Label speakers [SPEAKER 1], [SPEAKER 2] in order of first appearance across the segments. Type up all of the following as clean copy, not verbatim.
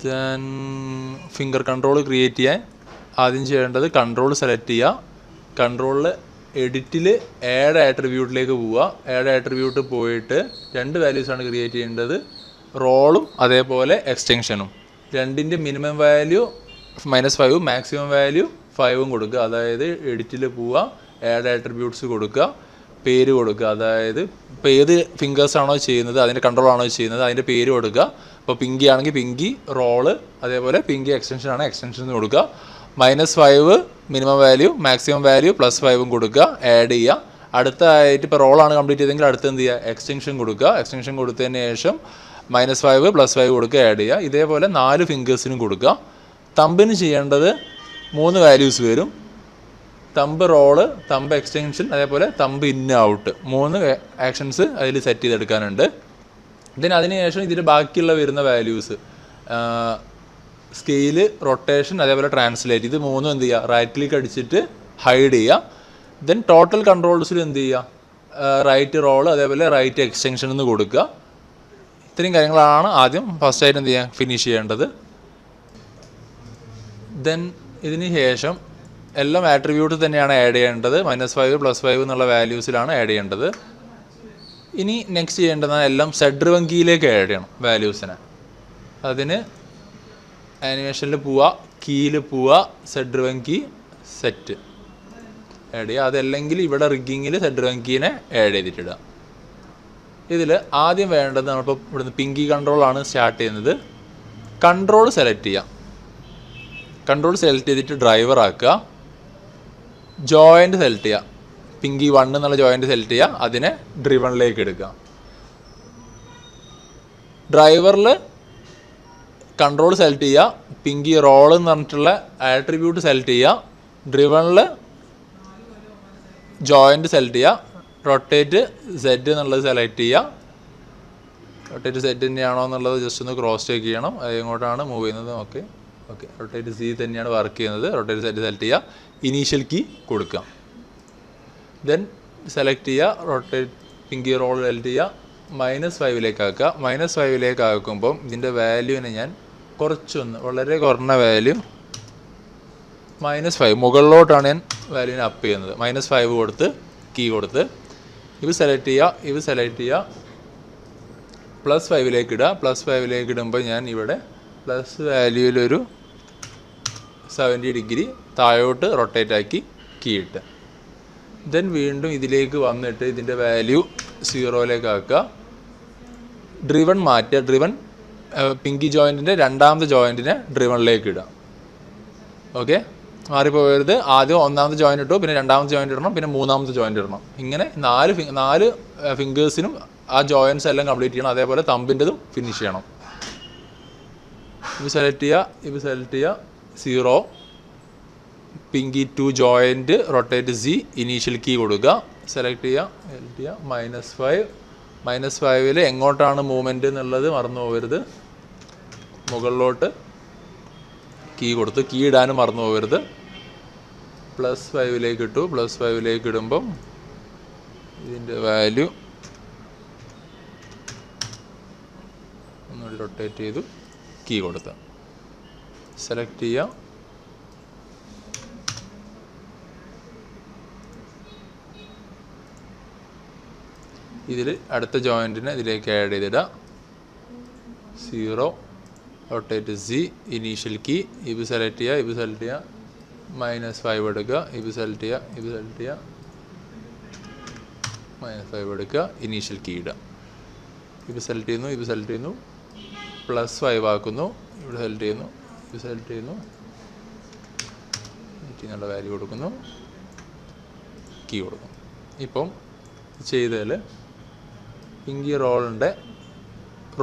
[SPEAKER 1] Then finger control create ചെയ്യാൻ ആദ്യം ചെയ്യേണ്ടത് കൺട്രോൾ സെലക്ട് ചെയ്യുക. കൺട്രോളിൽ എഡിറ്റിൽ ആഡ് ആട്രിബ്യൂട്ടിലേക്ക് പോവുക. ആഡ് ആട്രിബ്യൂട്ട് പോയിട്ട് രണ്ട് വാല്യൂസാണ് ക്രിയേറ്റ് ചെയ്യേണ്ടത്, റോളും അതേപോലെ എക്സ്റ്റെൻഷനും. രണ്ടിൻ്റെ മിനിമം വാല്യൂ -5 മാക്സിമം വാല്യൂ 5 കൊടുക്കുക. അതായത് എഡിറ്റിൽ പോവുക, ആഡ് ആട്രിബ്യൂട്ട്സ് കൊടുക്കുക, പേര് കൊടുക്കുക. അതായത് ഇപ്പോൾ ഏത് ഫിംഗേഴ്സാണോ ചെയ്യുന്നത്, അതിൻ്റെ കൺട്രോൾ ആണോ ചെയ്യുന്നത്, അതിൻ്റെ പേര് കൊടുക്കുക. ഇപ്പോൾ പിങ്കി ആണെങ്കിൽ പിങ്കി, റോള്, അതേപോലെ പിങ്കി എക്സ്റ്റൻഷൻ ആണ് എക്സ്റ്റൻഷൻ കൊടുക്കുക. -5 മിനിമം വാല്യൂ, മാക്സിമം വാല്യൂ +5 കൊടുക്കുക, ആഡ് ചെയ്യുക. അടുത്തായിട്ട് ഇപ്പോൾ റോളാണ് കംപ്ലീറ്റ് ചെയ്തെങ്കിൽ അടുത്ത് എന്ത് ചെയ്യുക, എക്സ്റ്റൻഷൻ കൊടുക്കുക. എക്സ്റ്റൻഷൻ കൊടുത്തതിന് ശേഷം -5 +5 കൊടുക്കുക, ആഡ് ചെയ്യുക. ഇതേപോലെ 4 ഫിംഗേഴ്സിനും കൊടുക്കുക. തമ്പിന് ചെയ്യേണ്ടത് 3 വാല്യൂസ് വരും, തമ്പ് റോള്, തമ്പ് എക്സ്റ്റൻഷൻ, അതേപോലെ തമ്പ് ഇൻ ഔട്ട്, 3 ആക്ഷൻസ് അതിൽ സെറ്റ് ചെയ്തെടുക്കാനുണ്ട്. അതിന് ശേഷം ഇതിൽ ബാക്കിയുള്ള വരുന്ന വാല്യൂസ് സ്കെയില്, റൊട്ടേഷൻ, അതേപോലെ ട്രാൻസ്ലേറ്റ്, ഇത് 3 എന്ത് ചെയ്യുക, റൈറ്റ് ക്ലിക്ക് അടിച്ചിട്ട് ഹൈഡ് ചെയ്യുക. ദെൻ ടോട്ടൽ കൺട്രോൾസിൽ എന്ത് ചെയ്യുക, റൈറ്റ് റോള്, അതേപോലെ റൈറ്റ് എക്സ്റ്റൻഷൻ എന്ന് കൊടുക്കുക. ഇത്രയും കാര്യങ്ങളാണ് ആദ്യം ഫസ്റ്റായിട്ട് എന്ത് ചെയ്യുക, ഫിനിഷ് ചെയ്യേണ്ടത്. ദെൻ ഇതിന് ശേഷം എല്ലാം ആട്രിബ്യൂട്ട് തന്നെയാണ് ആഡ് ചെയ്യേണ്ടത്. -5 +5 എന്നുള്ള വാല്യൂസിലാണ് ആഡ് ചെയ്യേണ്ടത്. ഇനി നെക്സ്റ്റ് ചെയ്യേണ്ടതാണ് എല്ലാം സെഡ് കീയിലേക്ക് ആഡ് ചെയ്യണം വാല്യൂസിനെ. അതിന് ആനിമേഷനിൽ പോവുക, കീയിൽ പോവുക, സെഡ് കീ സെറ്റ് ആഡ് ചെയ്യുക. അതല്ലെങ്കിൽ ഇവിടെ റിഗ്ഗിങ്ങിൽ സെഡ് കീനെ ആഡ് ചെയ്തിട്ടിടുക. ഇതിൽ ആദ്യം വേണ്ടത് നമ്മളിപ്പോൾ ഇവിടുന്ന് പിങ്കി കൺട്രോളാണ് സ്റ്റാർട്ട് ചെയ്യുന്നത്. കൺട്രോൾ സെലക്ട് ചെയ്യുക. കൺട്രോൾ സെലക്ട് ചെയ്തിട്ട് ഡ്രൈവർ ആക്കുക. ജോയിൻ്റ് സെലക്ട് ചെയ്യുക. പിങ്കി 1 എന്നുള്ള ജോയിൻ്റ് സെലക്ട് ചെയ്യുക, അതിനെ ഡ്രിവണിലേക്ക് എടുക്കുക. ഡ്രൈവറിൽ കൺട്രോൾ സെലക്ട് ചെയ്യുക, പിങ്കി റോൾ എന്ന് പറഞ്ഞിട്ടുള്ള ആട്രിബ്യൂട്ട് സെലക്ട് ചെയ്യുക. ഡ്രിവണിൽ ജോയിൻ്റ് സെലക്ട് ചെയ്യുക. റൊട്ടേറ്റ് സെഡ് എന്നുള്ളത് സെലക്ട് ചെയ്യുക. റൊട്ടേറ്റ് സെഡ് തന്നെയാണോ എന്നുള്ളത് ജസ്റ്റ് ഒന്ന് ക്രോസ് ചെക്ക് ചെയ്യണം, അത് എങ്ങോട്ടാണ് മൂവ് ചെയ്യുന്നത്. ഓക്കെ, റൊട്ടേറ്റ് സി തന്നെയാണ് വർക്ക് ചെയ്യുന്നത്. റൊട്ടേറ്റ് സെറ്റ് സെലക്ട് ചെയ്യുക, ഇനീഷ്യൽ കീ കൊടുക്കുക. ദെൻ സെലക്ട് ചെയ്യുക, റൊട്ടേറ്റ് പിങ്കി റോൾ സെലക്ട് ചെയ്യുക, -5ലേക്ക് ആക്കുക. -5ലേക്ക് ആക്കുമ്പം ഇതിൻ്റെ വാല്യൂവിനെ ഞാൻ കുറച്ചൊന്ന്, വളരെ കുറഞ്ഞ വാല്യൂ -5 മുകളിലോട്ടാണ് ഞാൻ വാല്യൂവിനെ അപ്പ് ചെയ്യുന്നത്. -5 കൊടുത്ത് കീ കൊടുത്ത് ഇവ സെലക്ട് ചെയ്യുക, +5ലേക്ക് ഇടുക. +5ലേക്ക് ഇടുമ്പോൾ ഞാൻ ഇവിടെ പ്ലസ് വാല്യൂവിലൊരു 70 ഡിഗ്രി താഴോട്ട് റൊട്ടേറ്റ് ആക്കി കീ ഇട്ട്. ദെൻ വീണ്ടും ഇതിലേക്ക് വന്നിട്ട് ഇതിൻ്റെ വാല്യൂ 0ലേക്ക് ആക്കുക. ഡ്രിവൺ മാറ്റുക. ഡ്രിവൺ പിങ്കി ജോയിൻറ്റിൻ്റെ രണ്ടാമത്തെ ജോയിൻറ്റിനെ ഡ്രിവണിലേക്ക് ഇടുക. ഓക്കെ, മാറിപ്പോകരുത്. ആദ്യം ഒന്നാമത്തെ ജോയിൻ്റ് ഇട്ടു, പിന്നെ രണ്ടാമത്തെ ജോയിൻ്റ് ഇടണം, പിന്നെ മൂന്നാമത്തെ ജോയിൻ്റ് ഇടണം. ഇങ്ങനെ 4 ഫിംഗേഴ്സിനും ആ ജോയിൻറ്റ്സ് എല്ലാം കംപ്ലീറ്റ് ചെയ്യണം. അതേപോലെ തമ്പിൻ്റെതും ഫിനിഷ് ചെയ്യണം. ഇത് സെലക്ട് ചെയ്യുക, 0 pinky 2 joint, rotate C, initial key കൊടുക്കുക. സെലക്ട് ചെയ്യുക, -5 എങ്ങോട്ടാണ് മൂവ്മെൻറ്റ് എന്നുള്ളത് മറന്നു പോകരുത്. മുകളിലോട്ട് കീ കൊടുത്ത് കീ ഇടാനും മറന്നു പോകരുത്. +5ലേക്ക് ഇട്ടു. +5ലേക്ക് ഇടുമ്പം ഇതിൻ്റെ വാല്യൂ ഒന്നുകൂടി റൊട്ടേറ്റ് ചെയ്തു കീ കൊടുത്ത് സെലക്ട് ചെയ്യുക. ഇതിൽ അടുത്ത ജോയിൻറ്റിനെ ഇതിലേക്ക് ആഡ് ചെയ്തിടുക. 0 റൊട്ടേറ്റ് സി, ഇനീഷ്യൽ കീ, ഇത് സെലക്ട് ചെയ്യുക, -5 എടുക്കുക, ഇത് സെലക്ട് ചെയ്യുക, -5 എടുക്കുക, ഇനീഷ്യൽ കീ ഇടുക. ഇത് സെലക്ട് ചെയ്യുന്നു, +5 ആക്കുന്നു, ഇവിടെ സെലക്ട് ചെയ്യുന്നു, എന്നുള്ള വാല്യൂ കൊടുക്കുന്നു, കീ കൊടുക്കുന്നു. ഇപ്പം ചെയ്തതിൽ പിങ്കി റോളിൻ്റെ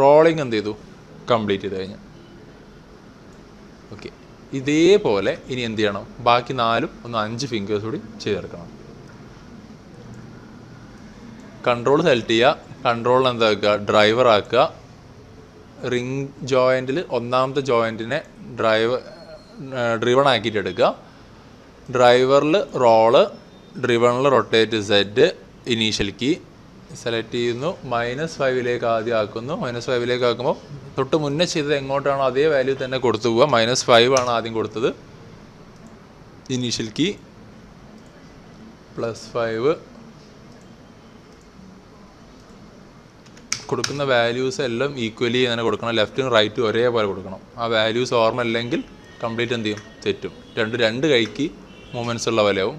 [SPEAKER 1] റോളിങ് എന്ത് ചെയ്തു, കംപ്ലീറ്റ് ചെയ്ത് കഴിഞ്ഞു. ഓക്കെ, ഇതേപോലെ ഇനി എന്ത് ചെയ്യണം, ബാക്കി 5 ഫിംഗേഴ്സ് കൂടി ചേർക്കണം. കൺട്രോൾ സെലക്ട് ചെയ്യുക. കൺട്രോളിൽ എന്താക്കുക, ഡ്രൈവർ ആക്കുക. റിംഗ് ജോയിൻറ്റിൽ ഒന്നാമത്തെ ജോയിൻറ്റിനെ ഡ്രിവൺ ആക്കിയിട്ട് എടുക്കുക. ഡ്രൈവറിൽ റോള്, ഡ്രിവണിൽ rotate Z, initial key, select ചെയ്യുന്നു, -5 ആദ്യം ആക്കുന്നു. -5 ആക്കുമ്പോൾ തൊട്ട് മുന്നേ ചെയ്തത് എങ്ങോട്ടാണോ അതേ വാല്യൂ തന്നെ കൊടുത്തു പോവുക. -5 ആണ് ആദ്യം കൊടുത്തത്. Initial key +5. കൊടുക്കുന്ന വാല്യൂസ് എല്ലാം ഈക്വലി തന്നെ കൊടുക്കണം. ലെഫ്റ്റും റൈറ്റും ഒരേപോലെ കൊടുക്കണം. ആ വാല്യൂസ് ഓർമ്മ അല്ലെങ്കിൽ കംപ്ലീറ്റ് എന്ത് ചെയ്യും, തെറ്റും. രണ്ട് കൈക്ക് മൂവ്മെൻറ്റ്സ് ഉള്ള പോലെയാവും.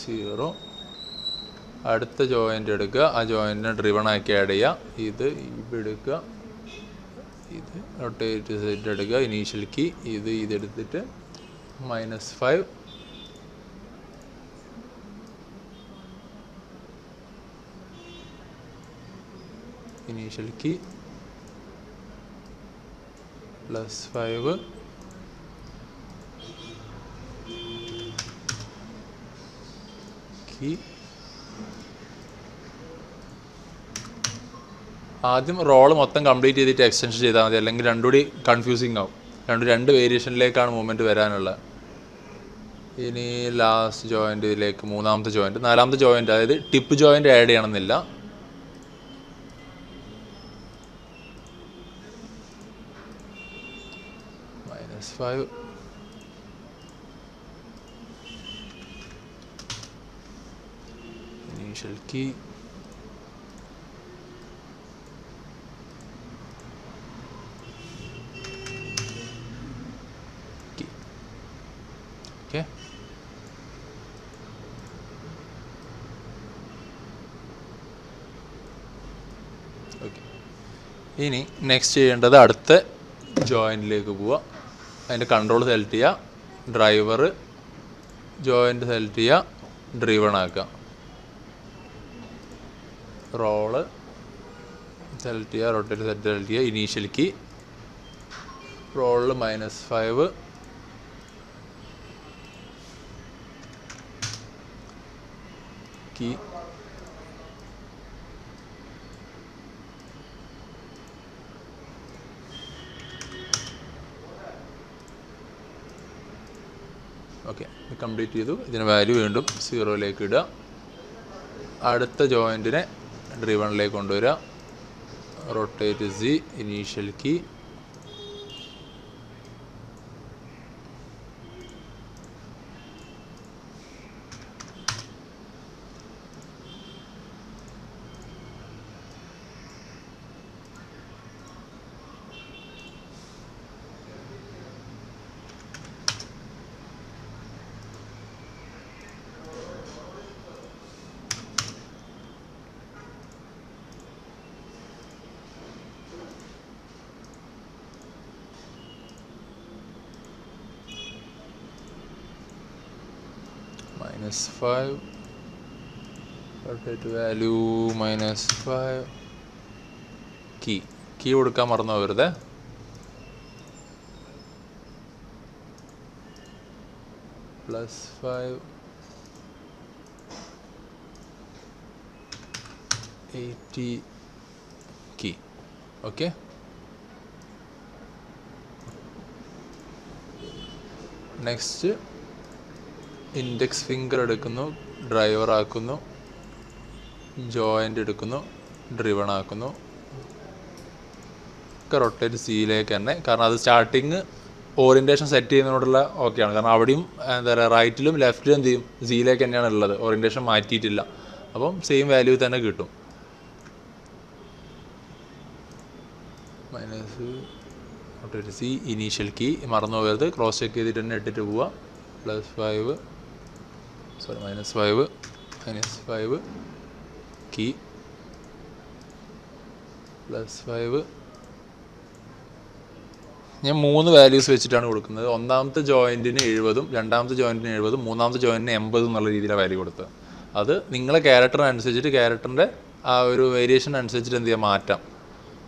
[SPEAKER 1] 0. അടുത്ത ജോയിൻ്റ് എടുക്കുക, ആ ജോയിൻറ്റിനെ ഡ്രിവൺ ആക്കി ആഡ് ചെയ്യുക. ഇത് എടുക്കുക, ഇത് റൊട്ടേറ്റ് സെറ്റ് എടുക്കുക, ഇനീഷ്യൽ കീ ഇതെടുത്തിട്ട് -5. Initial key +5 key. ആദ്യം റോള് മൊത്തം കംപ്ലീറ്റ് ചെയ്തിട്ട് എക്സ്റ്റൻഷൻ ചെയ്താൽ മതി, അല്ലെങ്കിൽ രണ്ടുകൂടി കൺഫ്യൂസിങ് ആവും. രണ്ട് വേരിയേഷനിലേക്കാണ് മൂവ്മെൻറ്റ് വരാനുള്ളത്. ഇനി ലാസ്റ്റ് ജോയിൻ്റ് ഇതിലേക്ക് മൂന്നാമത്തെ ജോയിൻ്റ്, നാലാമത്തെ ജോയിൻ്റ്, അതായത് ടിപ്പ് ജോയിൻ്റ് ആഡ് ചെയ്യണമെന്നില്ല. -5 initial key okay. ഇനി നെക്സ്റ്റ് ചെയ്യേണ്ടത് അടുത്ത ജോയിൻറ്റിലേക്ക് പോവുക. അതിൻ്റെ കൺട്രോൾ സെലക്ട് ചെയ്യുക, ഡ്രൈവർ ജോയിൻ്റ് സെലക്ട് ചെയ്യുക, ഡ്രിവൺ ആക്കുക. റോള് സെലക്ട് ചെയ്യുക, റൊട്ടേറ്റ് സെലക്ട് ചെയ്യുക, ഇനീഷ്യൽ കീ റോളിൽ -5 കീ ഓക്കെ. കംപ്ലീറ്റ് ചെയ്തു. ഇതിന് വാല്യൂ വീണ്ടും 0ലേക്ക് ഇടുക. അടുത്ത ജോയിൻറ്റിനെ ഡ്രിവണിലേക്ക് കൊണ്ടുവരിക, rotate Z, initial key -5, rotate value -5 key കൊടുക്കാൻ മറന്നു പോകരുത്. +5 80 key. Okay. Next index finger എടുക്കുന്നു, ഡ്രൈവർ ആക്കുന്നു, ജോയിൻ്റ് എടുക്കുന്നു, ഡ്രിവൺ ആക്കുന്നു. ഒക്കെ റൊട്ടേറ്റ് സിയിലേക്ക് തന്നെ, കാരണം അത് സ്റ്റാർട്ടിങ് ഓറിയൻറ്റേഷൻ സെറ്റ് ചെയ്യുന്നതിനോടുള്ള ഓക്കെയാണ്. കാരണം അവിടെയും എന്താ പറയുക, റൈറ്റിലും ലെഫ്റ്റിലും എന്ത് ചെയ്യും, സിയിലേക്ക് തന്നെയാണ് ഉള്ളത്, ഓറിയൻറ്റേഷൻ മാറ്റിയിട്ടില്ല. അപ്പം സെയിം വാല്യൂ തന്നെ കിട്ടും. റൊട്ടേറ്റ് സി, ഇനീഷ്യൽ കീ മറന്നു പോകരുത്, ക്രോസ് ചെക്ക് ചെയ്തിട്ട് തന്നെ ഇട്ടിട്ട് പോവുക. -5 കീ +5. ഞാൻ 3 വാല്യൂസ് വെച്ചിട്ടാണ് കൊടുക്കുന്നത്. ഒന്നാമത്തെ ജോയിൻറ്റിന് 70, രണ്ടാമത്തെ ജോയിൻറ്റിന് 70, മൂന്നാമത്തെ ജോയിൻറ്റിന് 80 എന്നുള്ള രീതിയിലാണ് വാല്യൂ കൊടുത്തത്. അത് നിങ്ങളെ ക്യാരക്ടറിനനുസരിച്ചിട്ട്, ക്യാരക്ടറിൻ്റെ ആ ഒരു വേരിയേഷൻ അനുസരിച്ചിട്ട് എന്ത് ചെയ്യാം, മാറ്റാം.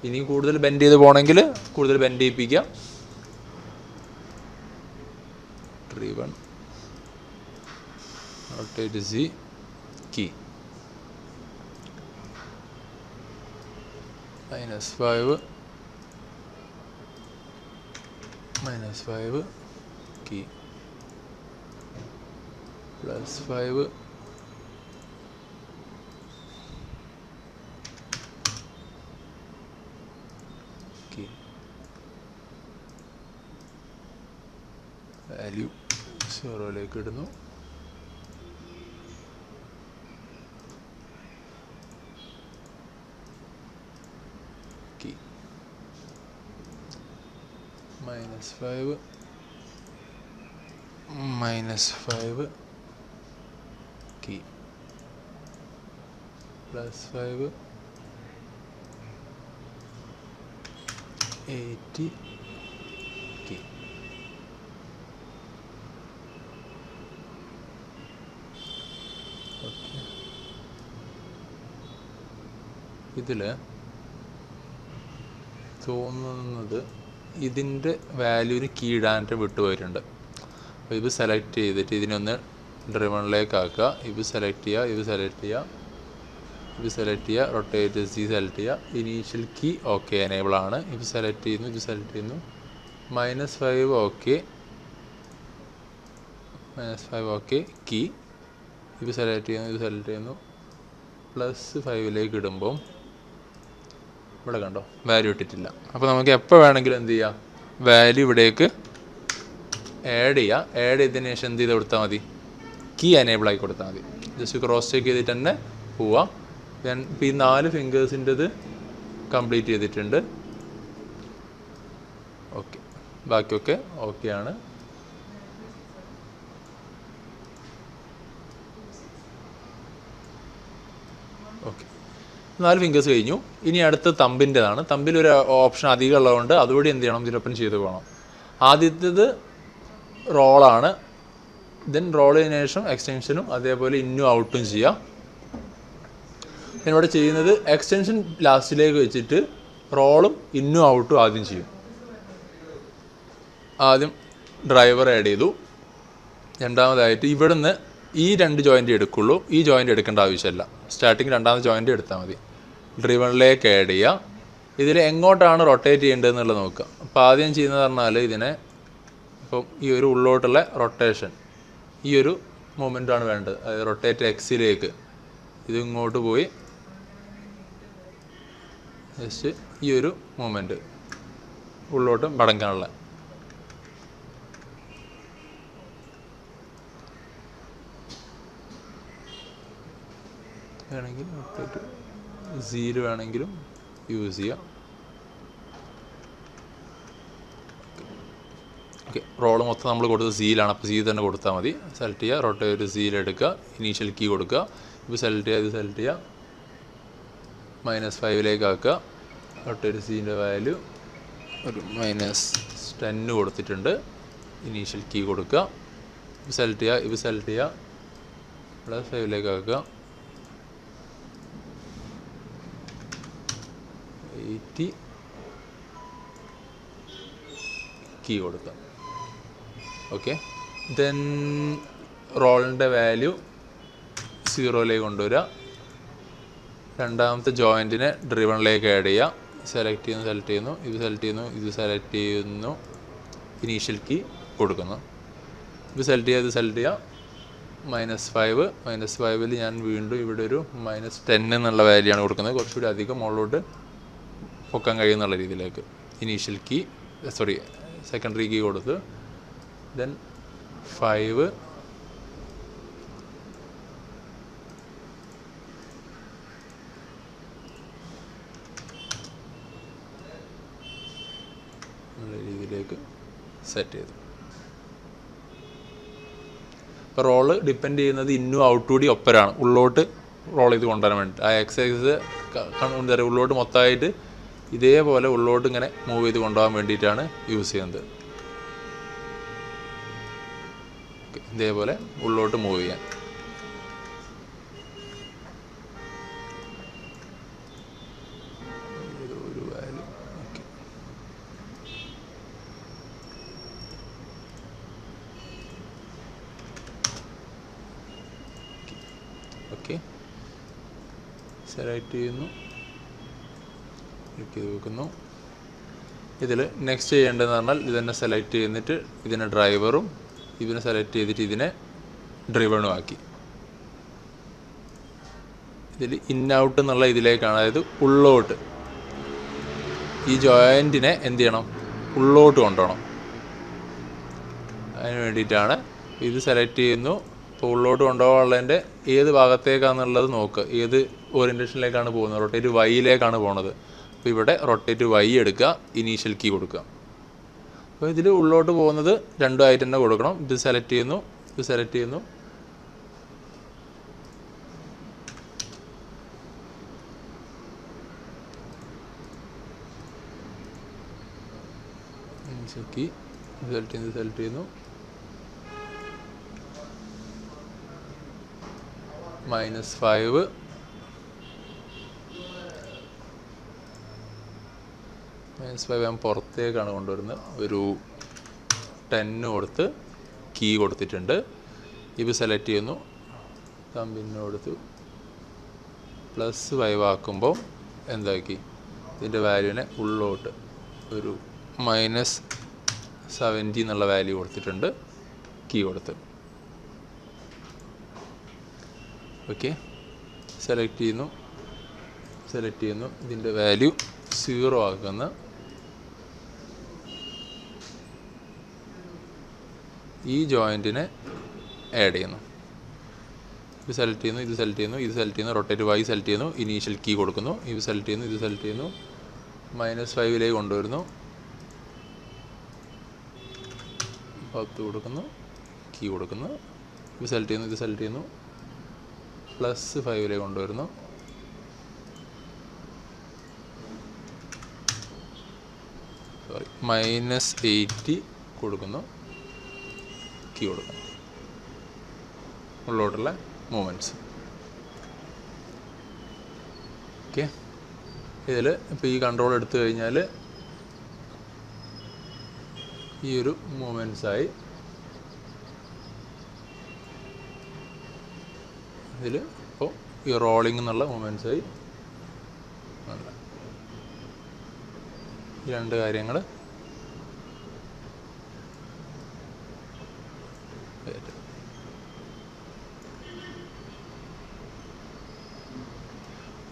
[SPEAKER 1] ഇനി കൂടുതൽ ബെൻഡ് ചെയ്ത് പോകണമെങ്കിൽ കൂടുതൽ ബെൻഡ് ചെയ്യിപ്പിക്കാം. Driven, rotate Z, key -5 key +5 key value 0 ഇടുന്നു. Key -5 key +5 80 key. ഓക്കെ, ഇതിൽ തോന്നുന്നത് ഇതിൻ്റെ വാല്യൂവിന് കീ ഇടാനായിട്ട് വിട്ടുപോയിട്ടുണ്ട്. അപ്പോൾ ഇത് സെലക്ട് ചെയ്തിട്ട് ഇതിനൊന്ന് ഡ്രിവണിലേക്ക് ആക്കുക. ഇത് സെലക്ട് ചെയ്യുക, ഇത് സെലക്ട് ചെയ്യുക, ഇത് സെലക്ട് ചെയ്യുക, റൊട്ടേറ്റ് സി സെലക്ട് ചെയ്യുക. ഇനീഷ്യൽ കീ ഓക്കെ എനേബിൾ ആണ്. ഇത് സെലക്ട് ചെയ്യുന്നു, ഇത് സെലക്ട് ചെയ്യുന്നു. -5 ഓക്കെ, -5 ഓക്കെ കീ. ഇത് സെലക്ട് ചെയ്യുന്നു, ഇത് സെലക്ട് ചെയ്യുന്നു. +5 ഇടുമ്പം ഇവിടെ കണ്ടോ വാല്യൂ ഇട്ടിട്ടില്ല. അപ്പോൾ നമുക്ക് എപ്പോൾ വേണമെങ്കിലും എന്ത് ചെയ്യാം, വാല്യൂ ഇവിടേക്ക് ആഡ് ചെയ്യുക. ആഡ് ചെയ്തതിന് ശേഷം എന്ത് ചെയ്ത് കൊടുത്താൽ മതി, കീ എനേബിൾ ആക്കി കൊടുത്താൽ മതി. ജസ്റ്റ് ക്രോസ് ചെക്ക് ചെയ്തിട്ട് തന്നെ പോവാം. ഞാൻ ഇപ്പോൾ ഈ 4 ഫിംഗേഴ്സിൻ്റെത് കംപ്ലീറ്റ് ചെയ്തിട്ടുണ്ട്. ഓക്കെ, ബാക്കിയൊക്കെ ഓക്കെയാണ്. ഓക്കെ, 4 ഫിംഗേഴ്സ് കഴിഞ്ഞു. ഇനി അടുത്ത തമ്പിൻ്റെതാണ്. തമ്പിൽ ഒരു ഓപ്ഷൻ അധികം ഉള്ളതുകൊണ്ട് അതുകൂടി എന്ത് ചെയ്യണം, ഇതിനൊപ്പം ചെയ്ത് പോകണം. ആദ്യത്തേത് റോളാണ്. ദെൻ റോൾ ചെയ്തതിനു ശേഷം എക്സ്റ്റൻഷനും അതേപോലെ ഇന്നും ഔട്ടും ചെയ്യാം. ഞാനിവിടെ ചെയ്യുന്നത് എക്സ്റ്റൻഷൻ ലാസ്റ്റിലേക്ക് വെച്ചിട്ട് റോളും ഇന്നും ഔട്ടും ആദ്യം ചെയ്യും. ആദ്യം ഡ്രൈവർ ആഡ് ചെയ്തു. രണ്ടാമതായിട്ട് ഇവിടുന്ന് ഈ 2 ജോയിൻ്റ് എടുക്കുള്ളൂ, ഈ ജോയിൻ്റ് എടുക്കേണ്ട ആവശ്യമില്ല. സ്റ്റാർട്ടിങ് രണ്ടാമത്തെ ജോയിൻ്റ് എടുത്താൽ മതി. ഡ്രിവണിലേക്ക് ആഡ് ചെയ്യുക. ഇതിൽ എങ്ങോട്ടാണ് റൊട്ടേറ്റ് ചെയ്യേണ്ടതെന്നുള്ളത് നോക്കുക. അപ്പോൾ ആദ്യം ചെയ്യുന്നത് പറഞ്ഞാൽ ഇതിനെ ഇപ്പം ഈ ഒരു ഉള്ളോട്ടുള്ള റൊട്ടേഷൻ, ഈ ഒരു മൊമെൻ്റാണ് വേണ്ടത്. അതായത് റൊട്ടേറ്റ് എക്സിലേക്ക് ഇത് ഇങ്ങോട്ട് പോയി ജസ്റ്റ് ഈ ഒരു മൊമെൻ്റ് ഉള്ളോട്ട് മടങ്ങാനുള്ള. വേണമെങ്കിൽ റൊട്ടേറ്റ് 0 വേണമെങ്കിലും യൂസ് ചെയ്യാം. ഓക്കെ, റോള് മൊത്തം നമ്മൾ കൊടുത്തത് സീലാണ്. അപ്പോൾ സീ തന്നെ കൊടുത്താൽ മതി. സെലക്ട് ചെയ്യുക, റൊട്ടേറ്റ് സീലെടുക്കുക, ഇനീഷ്യൽ കീ കൊടുക്കുക. ഇപ്പോൾ സെലക്ട് ചെയ്യുക, ഇത് സെലക്ട് ചെയ്യുക, -5 ആക്കുക. റൊട്ടേറ്റ് സീൻ്റെ വാല്യൂ ഒരു -10 കൊടുത്തിട്ടുണ്ട്. ഇനീഷ്യൽ കീ കൊടുക്കുക, ഇത് സെലക്ട് ചെയ്യുക, ഇത് സെലക്ട് ചെയ്യുക, +5 ആക്കുക. 80 കീ കൊടുക്കാം. ഓക്കെ, ദെൻ റോളിൻ്റെ വാല്യൂ 0 കൊണ്ടുവരിക. രണ്ടാമത്തെ ജോയിൻറ്റിനെ ഡ്രിവണിലേക്ക് ആഡ് ചെയ്യുക. സെലക്ട് ചെയ്യുന്നു, സെലക്ട് ചെയ്യുന്നു, ഇത് സെലക്ട് ചെയ്യുന്നു, ഇത് സെലക്ട് ചെയ്യുന്നു, ഇനീഷ്യൽ കീ കൊടുക്കുന്നു. ഇത് സെലക്ട് ചെയ്യുക, ഇത് സെലക്ട് ചെയ്യുക. -5 ഞാൻ വീണ്ടും ഇവിടെ ഒരു -10 എന്നുള്ള വാല്യൂ ആണ് കൊടുക്കുന്നത്. കുറച്ചുകൂടി അധികം മുകളിലോട്ട് പൊക്കാൻ കഴിയുന്നുള്ള രീതിയിലേക്ക്. ഇനീഷ്യൽ കീ സെക്കൻഡറി കീ കൊടുത്ത് ദെൻ 5 എന്നുള്ള രീതിയിലേക്ക് സെറ്റ് ചെയ്തു. ഇപ്പോൾ റോള് ഡിപ്പെൻഡ് ചെയ്യുന്നത് ഇന്നും ഔട്ട് കൂടി ഒപ്പരാണ്. ഉള്ളോട്ട് റോൾ ചെയ്ത് കൊണ്ടുവരാൻ വേണ്ടിയിട്ട് ആ എക്സസൈസ് എന്താ പറയുക, ഉള്ളോട്ട് മൊത്തമായിട്ട് ഇതേപോലെ ഉള്ളോട്ട് ഇങ്ങനെ മൂവ് ചെയ്ത് കൊണ്ടുപോകാൻ വേണ്ടിയിട്ടാണ് യൂസ് ചെയ്യുന്നത്. ഇതേപോലെ ഉള്ളോട്ട് മൂവ് ചെയ്യാൻ. ഒരു വാല്യൂ ഓക്കെ, സെലക്ട് ചെയ്യുന്നു, ക്ലിക്ക് ചെയ്ത് വെക്കുന്നു. ഇതിൽ നെക്സ്റ്റ് ചെയ്യേണ്ടതെന്ന് പറഞ്ഞാൽ ഇതന്നെ സെലക്ട് ചെയ്തിട്ട് ഇതിനെ ഡ്രൈവറും ഇതിനെ സെലക്ട് ചെയ്തിട്ട് ഇതിനെ ഡ്രിവണും ആക്കി. ഇതിൽ ഇൻ ഔട്ട് എന്നുള്ള ഇതിലേക്കാണ്, അതായത് ഉള്ളോട്ട് ഈ ജോയിൻറ്റിനെ എന്ത് ചെയ്യണം, ഉള്ളോട്ട് കൊണ്ടുപോകണം. അതിന് വേണ്ടിയിട്ടാണ് ഇത് സെലക്ട് ചെയ്യുന്നു. ഇപ്പോൾ ഉള്ളോട്ട് കൊണ്ടുപോകാനുള്ളതിൻ്റെ ഏത് ഭാഗത്തേക്കാണെന്നുള്ളത് നോക്കുക, ഏത് ഓറിയൻറ്റേഷനിലേക്കാണ് പോകുന്നത്. റൊട്ടേറ്റ് വൈയിലേക്കാണ് പോകുന്നത്. അപ്പോൾ ഇവിടെ റൊട്ടേറ്റ് വൈ എടുക്കുക, ഇനീഷ്യൽ കീ കൊടുക്കുക. അപ്പോൾ ഇതിൽ ഉള്ളോട്ട് പോകുന്നത് രണ്ടുമായിട്ട് തന്നെ കൊടുക്കണം. ഇത് സെലക്ട് ചെയ്യുന്നു, ഇത് സെലക്ട് ചെയ്യുന്നു. കീ സെലക്ട് ചെയ്യുന്നു. -5 ഞാൻ പുറത്തേക്കാണ് കൊണ്ടുവരുന്നത്. ഒരു 10 കൊടുത്ത് കീ കൊടുത്തിട്ടുണ്ട്. ഇത് സെലക്ട് ചെയ്യുന്നു, തമ്പിന് കൊടുത്തു. +5 ആക്കുമ്പോൾ എന്താക്കി, ഇതിൻ്റെ വാല്യൂവിനെ ഉള്ളോട്ട് ഒരു -70 എന്നുള്ള വാല്യൂ കൊടുത്തിട്ടുണ്ട്. കീ കൊടുത്ത് ഓക്കെ. സെലക്ട് ചെയ്യുന്നു, ഇതിൻ്റെ വാല്യൂ 0 ആക്കുന്ന ഈ ജോയിൻറ്റിനെ ആഡ് ചെയ്യുന്നു. ഇത് സെലക്ട് ചെയ്യുന്നു, റൊട്ടേറ്റ് വൈ സെലക്ട് ചെയ്യുന്നു, ഇനീഷ്യൽ കീ കൊടുക്കുന്നു. ഇത് സെലക്ട് ചെയ്യുന്നു, -5ലേക്ക് കൊണ്ടുവരുന്നു, 10 കൊടുക്കുന്നു, കീ കൊടുക്കുന്നു. ഇത് സെലക്ട് ചെയ്യുന്നു, +5ലേക്ക് കൊണ്ടുവരുന്നു, -80 കൊടുക്കുന്നു, കീ കൊടുക്കുന്നു. ഉള്ളോട്ടുള്ള മൂവ്മെൻറ്റ്സ് ഓക്കെ. ഇതിൽ ഇപ്പോൾ ഈ കൺട്രോൾ എടുത്തു കഴിഞ്ഞാൽ ഈ ഒരു മൂവ്മെൻറ്റ്സായി. ഇതിൽ ഇപ്പോൾ ഈ റോളിംഗ് എന്നുള്ള മൂവ്മെൻറ്റ്സായി. ഈ രണ്ട് കാര്യങ്ങൾ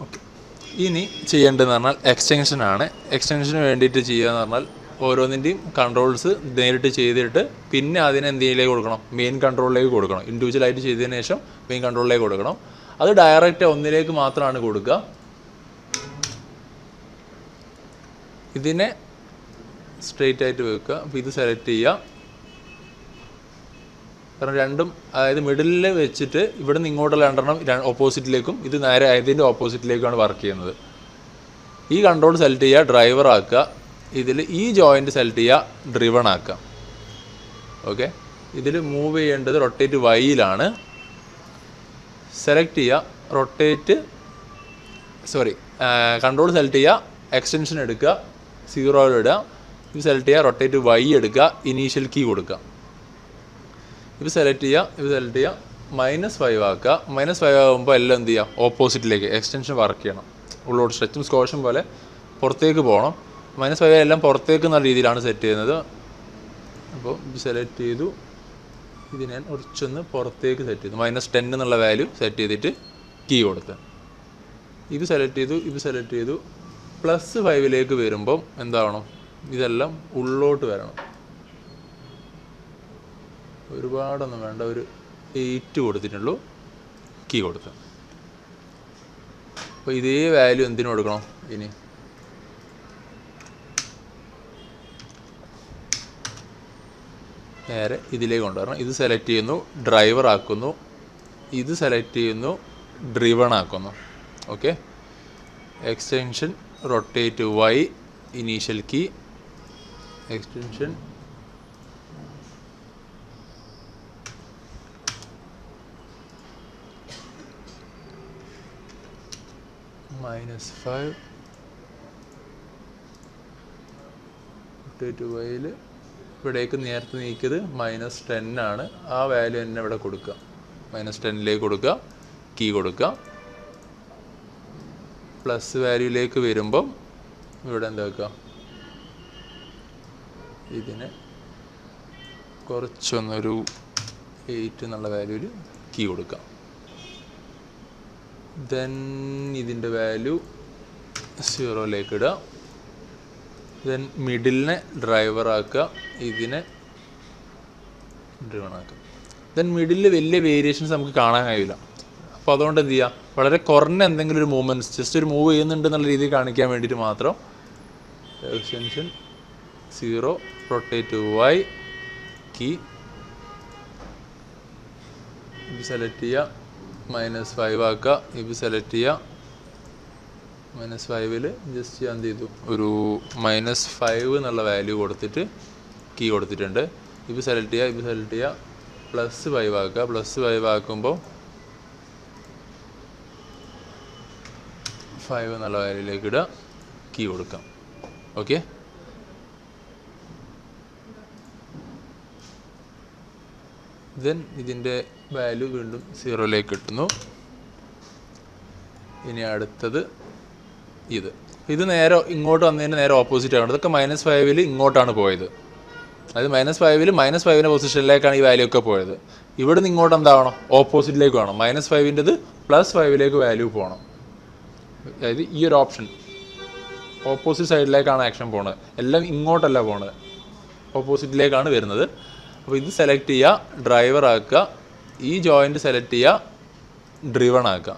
[SPEAKER 1] ഓക്കെ. ഇനി ചെയ്യേണ്ടതെന്ന് പറഞ്ഞാൽ എക്സ്റ്റൻഷനാണ്. എക്സ്റ്റൻഷന് വേണ്ടിയിട്ട് ചെയ്യുക എന്ന് പറഞ്ഞാൽ ഓരോന്നിൻ്റെയും കൺട്രോൾസ് നേരിട്ട് ചെയ്തിട്ട് പിന്നെ അതിനെ എന്തിലേക്ക് കൊടുക്കണം, മെയിൻ കൺട്രോളിലേക്ക് കൊടുക്കണം. ഇൻഡിവിജ്വലായിട്ട് ചെയ്തതിന് ശേഷം മെയിൻ കൺട്രോളിലേക്ക് കൊടുക്കണം. അത് ഡയറക്റ്റ് ഒന്നിലേക്ക് മാത്രമാണ് കൊടുക്കുക. ഇതിനെ സ്ട്രെയിറ്റ് ആയിട്ട് വെക്കുക. അപ്പോൾ ഇത് സെലക്ട് ചെയ്യുക. കാരണം രണ്ടും, അതായത് മിഡിലിൽ വെച്ചിട്ട് ഇവിടെ നിന്ന് ഇങ്ങോട്ടുള്ള രണ്ടെണ്ണം ഓപ്പോസിറ്റിലേക്കും ഇത് നേരെ ഇതിൻ്റെ ഓപ്പോസിറ്റിലേക്കുമാണ് വർക്ക് ചെയ്യുന്നത്. ഈ കൺട്രോൾ സെലക്ട് ചെയ്യുക, ഡ്രൈവർ ആക്കുക. ഇതിൽ ഈ ജോയിൻ്റ് സെലക്ട് ചെയ്യുക, ഡ്രിവൺ ആക്കുക. ഓക്കെ. ഇതിൽ മൂവ് ചെയ്യേണ്ടത് റൊട്ടേറ്റ് വൈയിലാണ്. സെലക്ട് ചെയ്യുക, കൺട്രോൾ സെലക്ട് ചെയ്യുക, എക്സ്റ്റൻഷൻ എടുക്കുക, 0 ഇടുക. ഇത് സെലക്ട് ചെയ്യുക, റൊട്ടേറ്റ് വൈ എടുക്കുക, ഇനീഷ്യൽ കീ കൊടുക്കുക. ഇത് സെലക്ട് ചെയ്യുക, -5 ആക്കുക. -5 ആകുമ്പോൾ എല്ലാം എന്ത് ചെയ്യുക, ഓപ്പോസിറ്റിലേക്ക് എക്സ്റ്റൻഷൻ വർക്ക് ചെയ്യണം. ഉള്ളോട്ട് സ്ട്രെച്ചും സ്കോഷും പോലെ പുറത്തേക്ക് പോകണം. -5 എല്ലാം പുറത്തേക്ക് എന്നുള്ള രീതിയിലാണ് സെറ്റ് ചെയ്യുന്നത്. അപ്പോൾ ഇത് സെലക്ട് ചെയ്തു, ഇത് ഞാൻ കുറച്ചൊന്ന് പുറത്തേക്ക് സെറ്റ് ചെയ്തു. -10 എന്നുള്ള വാല്യൂ സെറ്റ് ചെയ്തിട്ട് കീ കൊടുത്ത് ഇത് സെലക്ട് ചെയ്തു. +5ലേക്ക് വരുമ്പം എന്താവണം, ഇതെല്ലാം ഉള്ളോട്ട് വരണം. ഒരുപാടൊന്നും വേണ്ട, ഒരു 8 കൊടുത്തിട്ടുള്ളൂ, കീ കൊടുത്ത്. അപ്പോൾ ഇതേ വാല്യൂ എന്തിനു കൊടുക്കണം, ഇനി നേരെ ഇതിലേക്ക് കൊണ്ടുവരണം. ഇത് സെലക്ട് ചെയ്യുന്നു, ഡ്രൈവർ ആക്കുന്നു. ഇത് സെലക്ട് ചെയ്യുന്നു, ഡ്രിവൺ ആക്കുന്നു. Okay. Extension rotate Y, initial key, extension -5 rotate വൈയിൽ ഇവിടേക്ക് നേരത്തെ നീക്കിയത് -10 ആണ്. ആ വാല്യൂ തന്നെ ഇവിടെ കൊടുക്കുക, -10ലേക്ക് കൊടുക്കുക, കീ കൊടുക്കുക. പ്ലസ് വാല്യൂയിലേക്ക് വരുമ്പം ഇവിടെ എന്താക്കുക, ഇതിനെ കുറച്ചൊന്നൊരു 8 എന്നുള്ള വാല്യൂവിൽ കീ കൊടുക്കാം. ദെൻ ഇതിൻ്റെ വാല്യൂ 0ലേക്ക് ഇടുക. ദെൻ മിഡിലിനെ ഡ്രൈവർ ആക്കുക, ഇതിനെ ഡ്രിവൺ ആക്കുക. ദെൻ മിഡിലിൽ വലിയ വേരിയേഷൻസ് നമുക്ക് കാണാൻ കഴിയില്ല. അപ്പോൾ അതുകൊണ്ട് എന്ത് ചെയ്യുക, വളരെ കുറഞ്ഞ എന്തെങ്കിലും ഒരു മൂവ്മെൻറ്റ്സ്, ജസ്റ്റ് ഒരു മൂവ് ചെയ്യുന്നുണ്ട് എന്നുള്ള രീതിയിൽ കാണിക്കാൻ വേണ്ടിയിട്ട് മാത്രം എക്സ്റ്റൻഷൻ 0 റൊട്ടേറ്റ് Y കീ ഇത് സെലക്ട് ചെയ്യുക, -5 ആക്കുക. ഇത് സെലക്ട് ചെയ്യുക, -5ൽ ജസ്റ്റ് ഞാൻ എന്ത് ചെയ്തു, ഒരു -5 എന്നുള്ള വാല്യൂ കൊടുത്തിട്ട് കീ കൊടുത്തിട്ടുണ്ട്. ഇത് സെലക്ട് ചെയ്യുക, ഇത് സെലക്ട് ചെയ്യുക, +5 ആക്കുക. +5 ആക്കുമ്പോൾ 5 എന്നുള്ള വാല്യൂയിലേക്ക് ഇടുക, കീ കൊടുക്കാം. ഓക്കെ, ദെൻ ഇതിൻ്റെ വാല്യൂ വീണ്ടും 0ലേക്ക് കിട്ടുന്നു. ഇനി അടുത്തത് ഇത് നേരെ ഇങ്ങോട്ട് വന്നതിന് നേരെ ഓപ്പോസിറ്റ് ആണ്. ഇതൊക്കെ -5ൽ ഇങ്ങോട്ടാണ് പോയത്. അതായത് -5ൽ -5ൻ്റെ പൊസിഷനിലേക്കാണ് ഈ വാല്യൂ ഒക്കെ പോയത്. ഇവിടെ നിന്ന് ഇങ്ങോട്ട് എന്താവണം, ഓപ്പോസിറ്റിലേക്ക് വേണം. -5ൻ്റെത് +5ലേക്ക് വാല്യൂ പോകണം. അതായത് ഈ ഒരു ഓപ്ഷൻ ഓപ്പോസിറ്റ് സൈഡിലേക്കാണ് ആക്ഷൻ പോണത്. എല്ലാം ഇങ്ങോട്ടല്ല പോണത്, ഓപ്പോസിറ്റിലേക്കാണ് വരുന്നത്. അപ്പോൾ ഇത് സെലക്ട് ചെയ്യുക, ഡ്രൈവർ ആക്കുക. ഈ ജോയിൻ്റ് സെലക്ട് ചെയ്യുക, ഡ്രിവൺ ആക്കുക.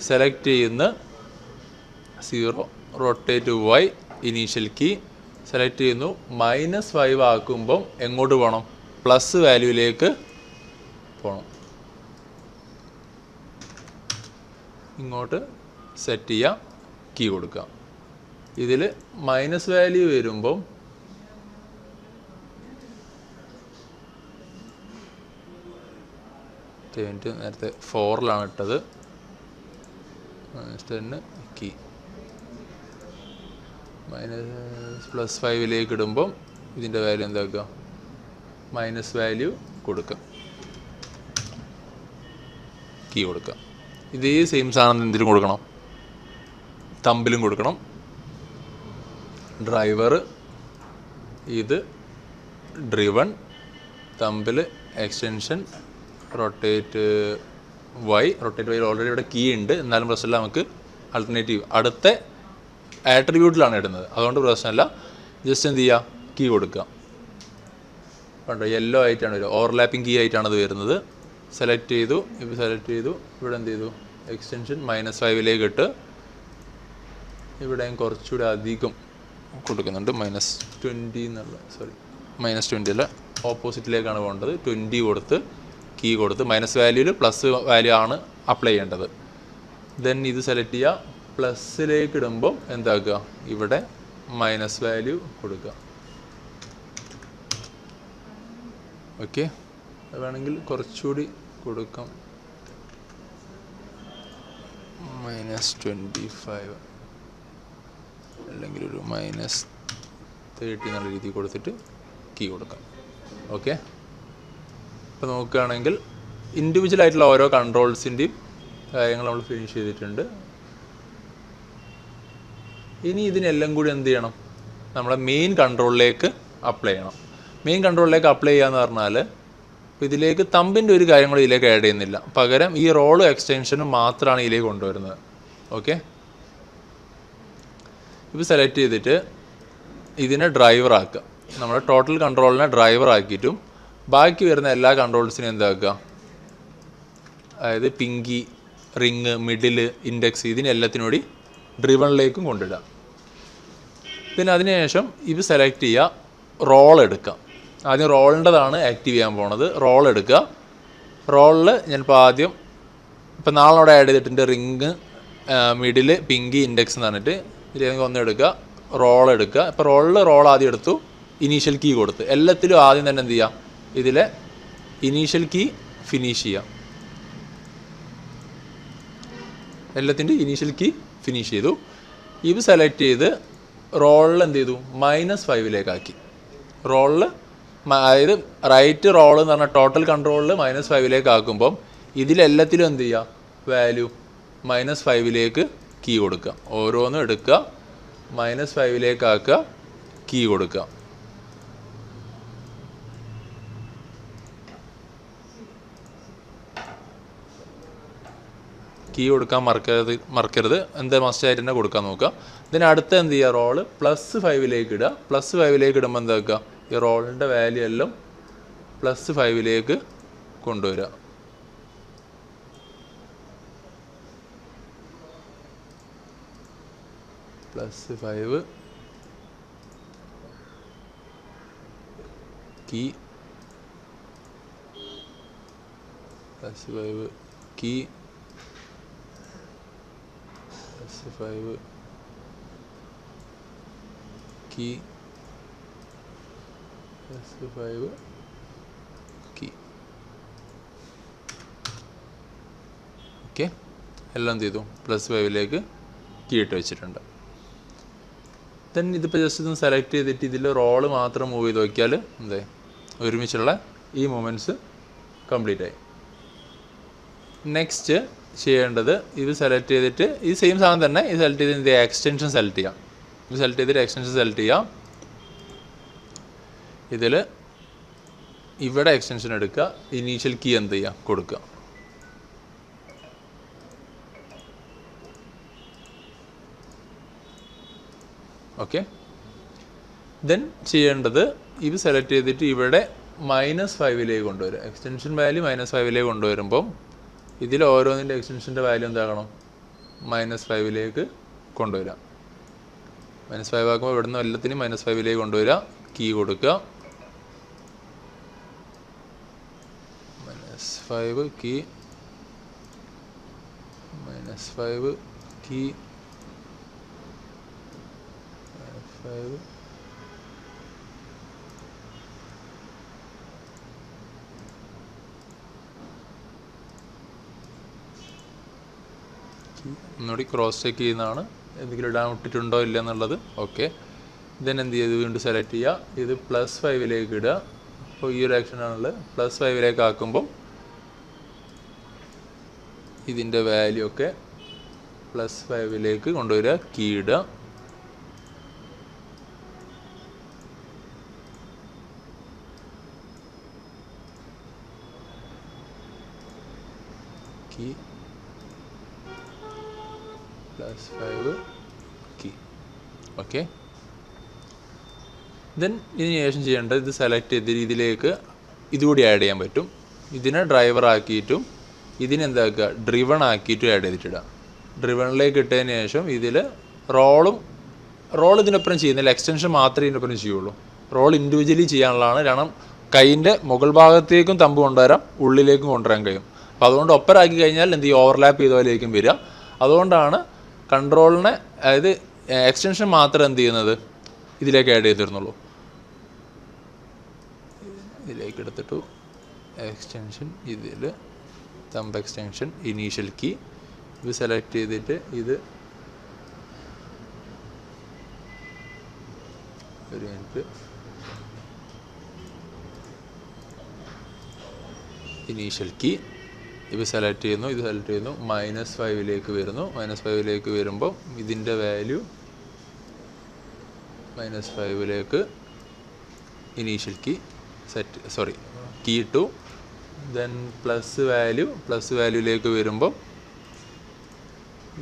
[SPEAKER 1] സെലക്ട് ചെയ്യുന്ന 0 rotate Y initial key select ചെയ്യുന്നു. -5 ആക്കുമ്പം എങ്ങോട്ട് പോകണം, പ്ലസ് വാല്യൂയിലേക്ക് പോകണം. ഇങ്ങോട്ട് സെറ്റ് ചെയ്യുക, കീ കൊടുക്കുക. ഇതിൽ മൈനസ് വാല്യൂ വരുമ്പം നേരത്തെ 4ലാണ് ഇട്ടത്, -10 കീ +5ലേക്ക് ഇടുമ്പം ഇതിൻ്റെ വാല്യൂ എന്താക്കുക, മൈനസ് വാല്യൂ കൊടുക്കുക, കീ കൊടുക്കുക. ഇതേ സെയിം സാധനം എന്തിനും കൊടുക്കണം, തമ്പിലും കൊടുക്കണം. ഡ്രൈവർ, ഇത് ഡ്രിവൺ, തമ്പിൽ extension rotate Y. Rotate Y already ഇവിടെ കീ ഉണ്ട്, എന്നാലും പ്രശ്നമില്ല. നമുക്ക് ആൾട്ടർനേറ്റീവ് അടുത്ത ആട്രിബ്യൂട്ടിലാണ് ഇടുന്നത്, അതുകൊണ്ട് പ്രശ്നമില്ല. ജസ്റ്റ് എന്ത് ചെയ്യുക, കീ കൊടുക്കുക. കണ്ടോ, യെല്ലോ ആയിട്ടാണ് വരിക, ഓവർലാപ്പിംഗ് കീ ആയിട്ടാണ് അത് വരുന്നത്. സെലക്ട് ചെയ്തു, ഇപ്പോൾ സെലക്ട് ചെയ്തു. ഇവിടെ എന്ത് ചെയ്തു, എക്സ്റ്റൻഷൻ -5ലേക്ക് ഇട്ട് ഇവിടെയും കുറച്ചുകൂടെ അധികം കൊടുക്കുന്നുണ്ട്. -20 എന്നുള്ള, -20 അല്ല, ഓപ്പോസിറ്റിലേക്കാണ് പോകേണ്ടത്. 20 കൊടുത്ത് കീ കൊടുത്ത് മൈനസ് വാല്യൂവിൽ പ്ലസ് വാല്യൂ ആണ് അപ്ലൈ ചെയ്യേണ്ടത്. ദെൻ ഇത് സെലക്ട് ചെയ്യുക, പ്ലസ്സിലേക്ക് ഇടുമ്പോൾ എന്താക്കുക, ഇവിടെ മൈനസ് വാല്യൂ കൊടുക്കുക. ഓക്കെ, വേണമെങ്കിൽ കുറച്ചുകൂടി കൊടുക്കാം, -25 അല്ലെങ്കിൽ ഒരു -30 എന്നുള്ള രീതിയിൽ കൊടുത്തിട്ട് കീ കൊടുക്കാം. ഓക്കെ, ഇപ്പോൾ നോക്കുകയാണെങ്കിൽ ഇൻഡിവിജ്വലായിട്ടുള്ള ഓരോ കൺട്രോൾസിൻ്റെയും കാര്യങ്ങൾ നമ്മൾ ഫിനിഷ് ചെയ്തിട്ടുണ്ട്. ഇനി ഇതിനെല്ലാം കൂടി എന്ത് ചെയ്യണം, നമ്മളെ മെയിൻ കൺട്രോളിലേക്ക് അപ്ലൈ ചെയ്യണം. മെയിൻ കൺട്രോളിലേക്ക് അപ്ലൈ ചെയ്യാന്ന് പറഞ്ഞാൽ ഇതിലേക്ക് തമ്പിൻ്റെ ഒരു കാര്യങ്ങൾ ഇതിലേക്ക് ആഡ് ചെയ്യുന്നില്ല, പകരം ഈ റോളും എക്സ്റ്റൻഷനും മാത്രമാണ് ഇതിലേക്ക് കൊണ്ടുവരുന്നത്. ഓക്കെ, ഇപ്പോൾ സെലക്ട് ചെയ്തിട്ട് ഇതിനെ ഡ്രൈവർ ആക്കുക. നമ്മുടെ ടോട്ടൽ കൺട്രോളിനെ ഡ്രൈവർ ആക്കിയിട്ടും ബാക്കി വരുന്ന എല്ലാ കൺട്രോൾസിനും എന്താക്കുക, അതായത് പിങ്കി, റിങ്, മിഡിൽ, ഇൻഡെക്സ്, ഇതിനെല്ലാത്തിനോടി ഡ്രിവണിലേക്കും കൊണ്ടിടുക. പിന്നെ അതിനുശേഷം ഇത് സെലക്ട് ചെയ്യുക, റോൾ എടുക്കുക. ആദ്യം റോളിൻ്റെതാണ് ആക്റ്റീവ് ചെയ്യാൻ പോണത്. റോൾ എടുക്കുക. റോളിൽ ഞാനിപ്പോൾ ആദ്യം ഇപ്പോൾ നാളെ അവിടെ ആഡ് ചെയ്തിട്ടുണ്ട്, റിങ്, മിഡിൽ, പിങ്കി, ഇൻഡെക്സ് എന്ന് പറഞ്ഞിട്ട് ഇതിലേക്ക് ഒന്ന് എടുക്കുക, റോൾ എടുക്കുക. ഇപ്പോൾ റോൾ ആദ്യം എടുത്തു, ഇനീഷ്യൽ കീ കൊടുത്ത്. എല്ലാത്തിലും ആദ്യം തന്നെ എന്ത് ചെയ്യുക, ഇതിലെ ഇനീഷ്യൽ കീ ഫിനിഷ് ചെയ്യുക. എല്ലാത്തിൻ്റെ ഇനീഷ്യൽ കീ ഫിനിഷ് ചെയ്തു. ഇത് സെലക്ട് ചെയ്ത് റോളിൽ എന്ത് ചെയ്തു, -5ലേക്കാക്കി. റോളിൽ അതായത് റൈറ്റ് റോൾ എന്ന് പറഞ്ഞാൽ ടോട്ടൽ കൺട്രോളിൽ -5ലേക്ക് ആക്കുമ്പം ഇതിലെല്ലാത്തിലും എന്ത് ചെയ്യുക, വാല്യൂ -5ലേക്ക് കീ കൊടുക്കുക. ഓരോന്നും എടുക്കുക, -5ലേക്ക് ആക്കുക, കീ കൊടുക്കുക. കീ കൊടുക്കാൻ മറക്കരുത്. എന്താ മസ്റ്റായിട്ട് തന്നെ കൊടുക്കാൻ നോക്കുക. ഇതിന് അടുത്ത എന്ത് ചെയ്യുക, റോള് +5 ഇടുക. +5 ഇടുമ്പോൾ എന്താ വെക്കുക, ഈ റോളിൻ്റെ വാല്യൂ എല്ലാം +5 കൊണ്ടുവരിക. +5 key +5 key +5 key +5 key. Okay, എല്ലാം എന്ത് ചെയ്തു, +5 കീ ഇട്ട് വെച്ചിട്ടുണ്ട്. ദെൻ ഇതിപ്പോൾ ജസ്റ്റ് ഒന്ന് സെലക്ട് ചെയ്തിട്ട് ഇതിൽ റോള് മാത്രം മൂവ് ചെയ്ത് നോക്കിയാൽ എന്തേ ഒരുമിച്ചുള്ള ഈ മൂവ്മെൻറ്റ്സ് കംപ്ലീറ്റ് ആയി. നെക്സ്റ്റ് ചെയ്യേണ്ടത് ഇത് സെലക്ട് ചെയ്തിട്ട് ഈ സെയിം സാധനം തന്നെ ഇത് സെലക്ട് ചെയ്ത് ഇതിൻ്റെ എക്സ്റ്റൻഷൻ സെലക്ട് ചെയ്യാം. ഇത് സെലക്ട് ചെയ്തിട്ട് എക്സ്റ്റൻഷൻ സെലക്ട് ചെയ്യാം. ഇതിൽ ഇവിടെ എക്സ്റ്റൻഷൻ എടുക്കുക, ഇനീഷ്യൽ കീ എന്ത് ചെയ്യുക, കൊടുക്കുക. ഓക്കെ, ദെൻ ചെയ്യേണ്ടത് ഇത് സെലക്ട് ചെയ്തിട്ട് ഇവിടെ -5 കൊണ്ടുവരിക. എക്സ്റ്റൻഷൻ വാല്യൂ -5 കൊണ്ടുവരുമ്പം ഇതിൽ ഓരോന്നിൻ്റെ എക്സ്റ്റൻഷൻ്റെ വാല്യൂ എന്താകണം, -5 കൊണ്ടുവരിക. -5 ആക്കുമ്പോൾ ഇവിടുന്ന് എല്ലാത്തിനും -5 കൊണ്ടുവരിക. കീ കൊടുക്കുക, -5 കീ -5 കീ 5 ഒന്നുകൂടി ക്രോസ് ചെക്ക് ചെയ്യുന്നതാണ്, എന്തെങ്കിലും ഇടാൻ വിട്ടിട്ടുണ്ടോ ഇല്ല എന്നുള്ളത്. ഓക്കെ, ദെൻ എന്ത് ചെയ്ത് വീണ്ടും സെലക്ട് ചെയ്യുക, ഇത് +5 ഇടുക. അപ്പോൾ ഈ ഒരു ആക്ഷനാണുള്ളത്. +5 ആക്കുമ്പം ഇതിൻ്റെ വാല്യൂ ഒക്കെ +5 കൊണ്ടുവരിക. കീ ഇടുക, കീ +5 കീ. ഓക്കെ, ദെൻ ഇതിന് ശേഷം ചെയ്യേണ്ടത് ഇത് സെലക്ട് ചെയ്ത് ഇതിലേക്ക് ഇതുകൂടി ആഡ് ചെയ്യാൻ പറ്റും. ഇതിനെ ഡ്രൈവർ ആക്കിയിട്ടും ഇതിനെന്താക്കുക, ഡ്രിവൺ ആക്കിയിട്ടും ആഡ് ചെയ്തിട്ടിടാം. ഡ്രിവണിലേക്ക് ഇട്ടതിന് ശേഷം ഇതിൽ റോൾ ഇതിനൊപ്പം ചെയ്യുന്നില്ല, എക്സ്റ്റൻഷൻ മാത്രമേ ഇതിനൊപ്പം ചെയ്യുള്ളൂ. റോൾ ഇൻഡിവിജ്വലി ചെയ്യാനുള്ളതാണ്. കാരണം കൈയിൻ്റെ മുകൾ ഭാഗത്തേക്കും തമ്പ് കൊണ്ടുവരാം, ഉള്ളിലേക്കും കൊണ്ടുവരാൻ കഴിയും. അപ്പോൾ അതുകൊണ്ട് ഒപ്പരാക്കി കഴിഞ്ഞാൽ എന്ത് ചെയ്യും, ഓവർലാപ്പ് ചെയ്ത പോലെയായിരിക്കും വരിക. അതുകൊണ്ടാണ് കൺട്രോളിനെ, അതായത് എക്സ്റ്റൻഷൻ മാത്രം എന്ത് ചെയ്യുന്നത് ഇതിലേക്ക് ആഡ് ചെയ്തിരുന്നുള്ളൂ. ഇതിലേക്ക് എടുത്തിട്ടു എക്സ്റ്റൻഷൻ, ഇതിൽ തമ്പ് എക്സ്റ്റൻഷൻ, ഇനീഷ്യൽ കീ ഇത് സെലക്ട് ചെയ്തിട്ട് ഇത് ഒരു മിനിറ്റ്, ഇനീഷ്യൽ കീ ഇത് സെലക്ട് ചെയ്യുന്നു, ഇത് സെലക്ട് ചെയ്യുന്നു, -5 വരുന്നു. -5 വരുമ്പോൾ ഇതിൻ്റെ വാല്യൂ -5 ഇനീഷ്യൽ കീ കീ ഇട്ടു. ദെൻ ++, വരുമ്പോൾ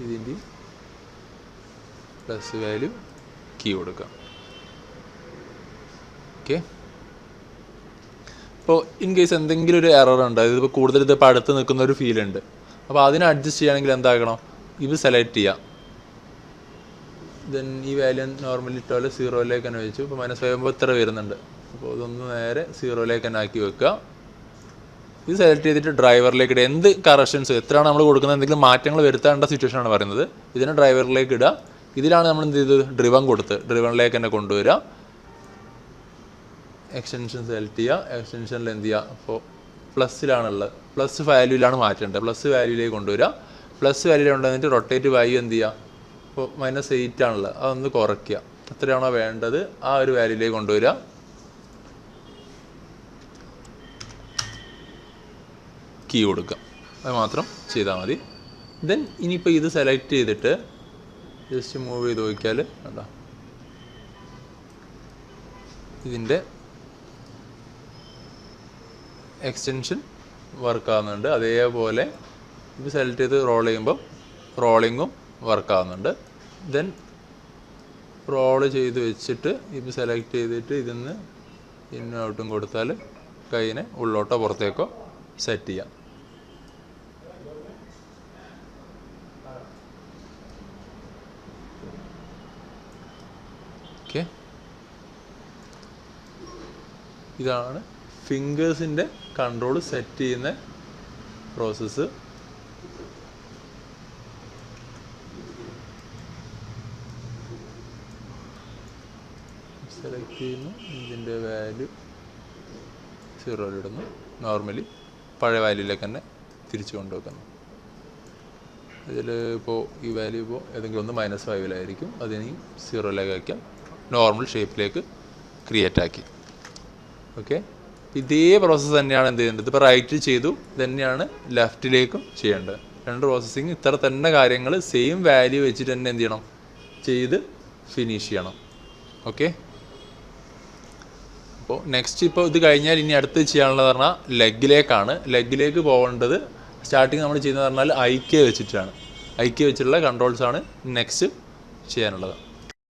[SPEAKER 1] ഇതിൻ്റെ +, കീ കൊടുക്കാം. ഓക്കെ, ഇപ്പോൾ ഇൻ കേസ് എന്തെങ്കിലും ഒരു എറർ ഉണ്ട്, അതായത് ഇപ്പോൾ കൂടുതൽ ഇതിപ്പോൾ അടുത്ത് നിൽക്കുന്ന ഒരു ഫീൽ ഉണ്ട്, അപ്പോൾ അതിനെ അഡ്ജസ്റ്റ് ചെയ്യണമെങ്കിൽ എന്താക്കണം, ഇത് സെലക്ട് ചെയ്യാം. ദെൻ ഈ വാല്യൂ നോർമലി ഇട്ടോലെ 0 തന്നെ വെച്ചു. ഇപ്പോൾ -5 ഇത്ര വരുന്നുണ്ട്, അപ്പോൾ അതൊന്ന് നേരെ 0 തന്നെ ആക്കി വെക്കുക. ഇത് സെലക്ട് ചെയ്തിട്ട് ഡ്രൈവറിലേക്ക് ഇടുക. എന്ത് കറക്ഷൻസ് എത്രയാണ് നമ്മൾ കൊടുക്കുന്നത്, എന്തെങ്കിലും മാറ്റങ്ങൾ വരുത്തേണ്ട സിറ്റുവേഷനാണ് പറയുന്നത്. ഇതിനെ ഡ്രൈവറിലേക്ക് ഇടുക. ഇതിലാണ് നമ്മൾ എന്ത് ചെയ്തത്, ഡ്രിവൺ കൊടുത്ത് ഡ്രിവണിലേക്ക് തന്നെ കൊണ്ടുവരിക. എക്സ്റ്റൻഷൻ സെലക്ട് ചെയ്യുക. എക്സ്റ്റൻഷനിൽ എന്ത് ചെയ്യുക, അപ്പോൾ +ലാണുള്ളത്, + വാല്യൂയിലാണ് മാറ്റേണ്ടത്. +വാല്യൂയിലേക്ക് കൊണ്ടുവരിക. +വാല്യൂയിൽ കൊണ്ടുവന്നിട്ട് റൊട്ടേറ്റ് വാല്യൂ എന്ത് ചെയ്യുക, ഇപ്പോൾ -8 ആണുള്ളത്, അതൊന്ന് കുറയ്ക്കുക. എത്രയാണോ വേണ്ടത് ആ ഒരു വാല്യൂയിലേക്ക് കൊണ്ടുവരിക. കീ കൊടുക്കുക. അത് മാത്രം ചെയ്താൽ മതി. ദെൻ ഇനിയിപ്പോൾ ഇത് സെലക്ട് ചെയ്തിട്ട് ജസ്റ്റ് മൂവ് ചെയ്ത് നോക്കിയാൽ കണ്ടോ, ഇതിൻ്റെ എക്സ്റ്റൻഷൻ വർക്ക് ആവുന്നുണ്ട്. അതേപോലെ ഇപ്പോൾ സെലക്ട് ചെയ്ത് റോൾ ചെയ്യുമ്പോൾ റോളിങ്ങും വർക്കാവുന്നുണ്ട്. ദെൻ റോള് ചെയ്ത് വെച്ചിട്ട് ഇപ്പോൾ സെലക്ട് ചെയ്തിട്ട് ഇതിന്ന് ഇന്നും ഔട്ടും കൊടുത്താൽ കൈയിനെ ഉള്ളോട്ടോ പുറത്തേക്കോ സെറ്റ് ചെയ്യാം. ഓക്കെ, ഇതാണ് ഫിംഗേഴ്സിൻ്റെ കൺട്രോൾ സെറ്റ് ചെയ്യുന്ന പ്രോസസ്സ്. സെലക്ട് ചെയ്യുന്നു, ഇതിൻ്റെ വാല്യൂ 0 ഇടുന്നു, നോർമലി പഴയ വാല്യൂയിലേക്ക് തന്നെ തിരിച്ചു കൊണ്ടുവെക്കുന്നു. ഇതിൽ ഇപ്പോൾ ഈ വാല്യൂ ഇപ്പോൾ ഏതെങ്കിലും ഒന്ന് -5 അതിനി 0 ആക്കാം, നോർമൽ ഷേപ്പിലേക്ക് ക്രിയേറ്റ് ആക്കി. ഓക്കെ, ഇതേ പ്രോസസ്സ് തന്നെയാണ് എന്ത് ചെയ്യേണ്ടത്, ഇപ്പോൾ റൈറ്റ് ചെയ്തു തന്നെയാണ് ലെഫ്റ്റിലേക്കും ചെയ്യേണ്ടത്. രണ്ട് പ്രോസസ്സിങ് ഇത്ര തന്നെ കാര്യങ്ങൾ സെയിം വാല്യൂ വെച്ചിട്ട് തന്നെ എന്ത് ചെയ്യണം, ചെയ്ത് ഫിനിഷ് ചെയ്യണം. ഓക്കെ, അപ്പോൾ നെക്സ്റ്റ് ഇപ്പോൾ ഇത് കഴിഞ്ഞാൽ ഇനി അടുത്ത് ചെയ്യാനുള്ളത് പറഞ്ഞാൽ ലെഗിലേക്കാണ്. ലെഗിലേക്ക് പോകേണ്ടത് സ്റ്റാർട്ടിങ് നമ്മൾ ചെയ്യുന്നത് പറഞ്ഞാൽ IK വെച്ചിട്ടാണ്. IK വെച്ചിട്ടുള്ള കൺട്രോൾസാണ് നെക്സ്റ്റ് ചെയ്യാനുള്ളത്.